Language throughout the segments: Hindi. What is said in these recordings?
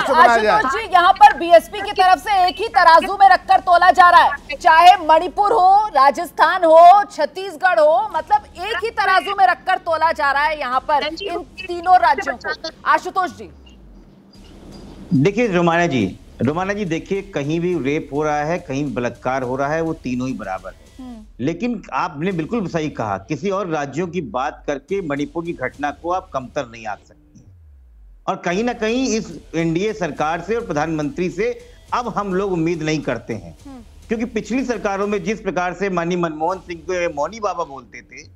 आशुतोष जी, यहाँ पर बीएसपी की तरफ से एक ही तराजू में रखकर तोला जा रहा है, चाहे मणिपुर हो, राजस्थान हो, छत्तीसगढ़ हो, मतलब एक ही तराजू में रखकर तोला जा रहा है यहाँ पर इन तीनों राज्यों को। आशुतोष जी देखिए, रोमाना जी देखिए, कहीं भी रेप हो रहा है, कहीं भी बलात्कार हो रहा है, वो तीनों ही बराबर है। लेकिन आपने बिल्कुल सही कहा, किसी और राज्यों की बात करके मणिपुर की घटना को आप कमतर नहीं आंक सकती हैं। और कहीं ना कहीं इस एनडीए सरकार से और प्रधानमंत्री से अब हम लोग उम्मीद नहीं करते हैं, क्योंकि पिछली सरकारों में जिस प्रकार से माननीय मनमोहन सिंह को मौनी बाबा बोलते थे,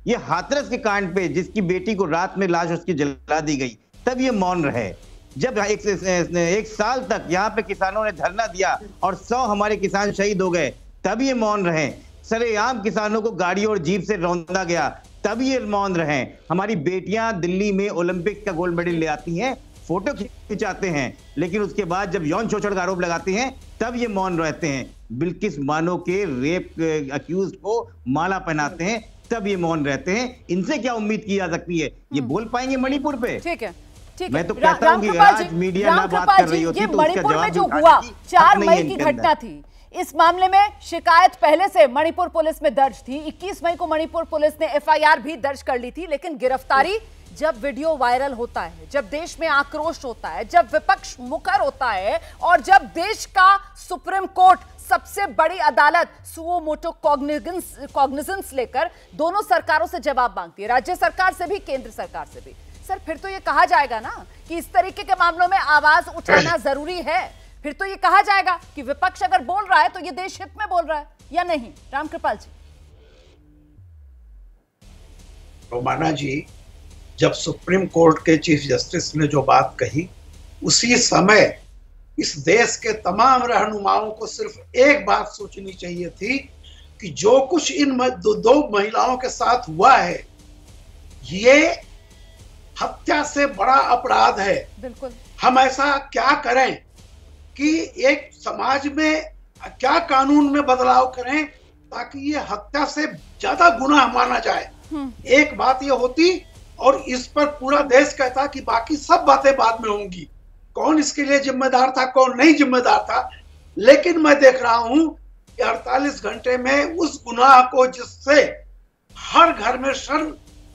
ये हाथरस के कांड पे जिसकी बेटी को रात में लाश उसकी जला दी गई, तब ये मौन रहे। जब एक साल तक यहाँ पे किसानों ने धरना दिया और 100 हमारे किसान शहीद हो गए, तब ये मौन रहे। सरेआम किसानों को गाड़ी और जीप से रौंदा गया, तब ये मौन रहे। हमारी बेटियां दिल्ली में ओलंपिक का गोल्ड मेडल ले आती हैं, फोटो खिंचाते हैं, लेकिन उसके बाद जब यौन शोषण का आरोप लगाते हैं तब ये मौन रहते हैं। बिल्किस बानो के रेप अक्यूज को माला पहनाते हैं, तब ये मौन रहते हैं। इनसे क्या उम्मीद की जा सकती है? ये बोल पाएंगे मणिपुर पे? ठीक है, मैं तो कहता हूं कि आज मीडिया ना बात कर रही होती तो उसका जवाब जो हुआ 4 मई की घटना थी, इस मामले में शिकायत पहले से मणिपुर पुलिस में दर्ज थी। 21 मई को मणिपुर पुलिस ने एफआईआर भी दर्ज कर ली थी, लेकिन गिरफ्तारी जब वीडियो वायरल होता है, जब देश में आक्रोश होता है, जब विपक्ष मुखर होता है और जब देश का सुप्रीम कोर्ट सबसे बड़ी अदालत सुओ मोटो कॉग्निजेंस लेकर दोनों सरकारों से जवाब मांगती है, राज्य सरकार से भी, केंद्र सरकार से भी, सर फिर तो ये कहा जाएगा ना कि इस तरीके के मामलों में आवाज उठाना जरूरी है। फिर तो ये कहा जाएगा कि विपक्ष अगर बोल रहा है तो ये देश हित में बोल रहा है, या नहीं? रामकृपाल जी। रोमाना जी, जब सुप्रीम कोर्ट के चीफ जस्टिस ने जो बात कही, उसी समय इस देश के तमाम रहनुमाओं को सिर्फ एक बात सोचनी चाहिए थी कि जो कुछ इन दो महिलाओं के साथ हुआ है, ये हत्या से बड़ा अपराध है। बिल्कुल। हम ऐसा क्या करें कि एक समाज में क्या कानून में बदलाव करें ताकि ये हत्या से ज्यादा गुनाह माना जाए। एक बात ये होती और इस पर पूरा देश कहता कि बाकी सब बातें बाद में होंगी, कौन इसके लिए जिम्मेदार था, कौन नहीं जिम्मेदार था। लेकिन मैं देख रहा हूं कि 48 घंटे में उस गुनाह को जिससे हर घर में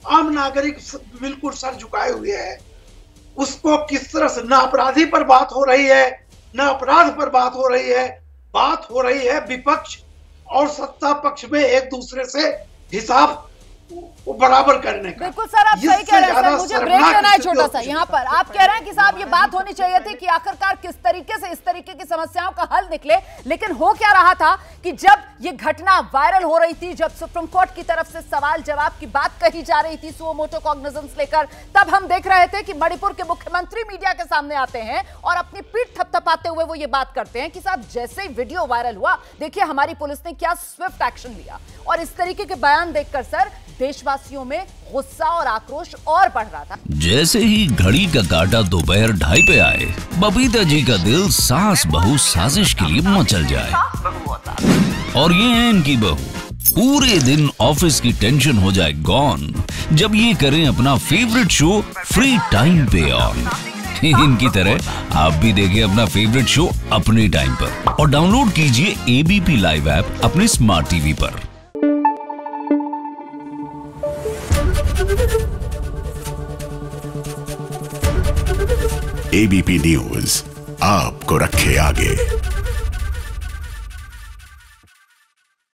आम नागरिक बिल्कुल सर झुकाए हुए है, उसको किस तरह से न अपराधी पर बात हो रही है, न अपराध पर बात हो रही है, बात हो रही है विपक्ष और सत्ता पक्ष में एक दूसरे से हिसाब बराबर करने का। बिल्कुल सर, आप सही कह रहे हैं सर। मुझे ब्रेक लेना है छोटा सा यहाँ पर। आप कह रहे हैं कि साहब ये बात होनी चाहिए थी कि आखिरकार किस तरीके से इस तरीके की समस्याओं का हल निकले, लेकिन हो क्या रहा था कि जब ये घटना वायरल हो रही थी, जब सुप्रीम कोर्ट की तरफ से सवाल जवाब की बात कही जा रही थी सुओ मोटो कॉग्निजेंस लेकर, तब हम देख रहे थे कि मणिपुर के मुख्यमंत्री मीडिया के सामने आते हैं और अपनी पीठ थपथपाते हुए वो ये बात करते हैं कि साहब जैसे ही वीडियो वायरल हुआ, देखिए हमारी पुलिस ने क्या स्विफ्ट एक्शन लिया। और इस तरीके के बयान देखकर सर देशवासियों में गुस्सा और आक्रोश और बढ़ रहा था। जैसे ही घड़ी का काटा दोपहर 2:30 पे आए, बबीता जी का दिल सास बहू साजिश के लिए मचल जाए। और ये है इनकी बहू, पूरे दिन ऑफिस की टेंशन हो जाए गॉन जब ये करें अपना फेवरेट शो फ्री टाइम पे ऑन। इनकी तरह आप भी देखिए अपना फेवरेट शो अपने टाइम पर और डाउनलोड कीजिए एबीपी लाइव ऐप अपने स्मार्ट टीवी पर। एबीपी न्यूज आपको रखे आगे।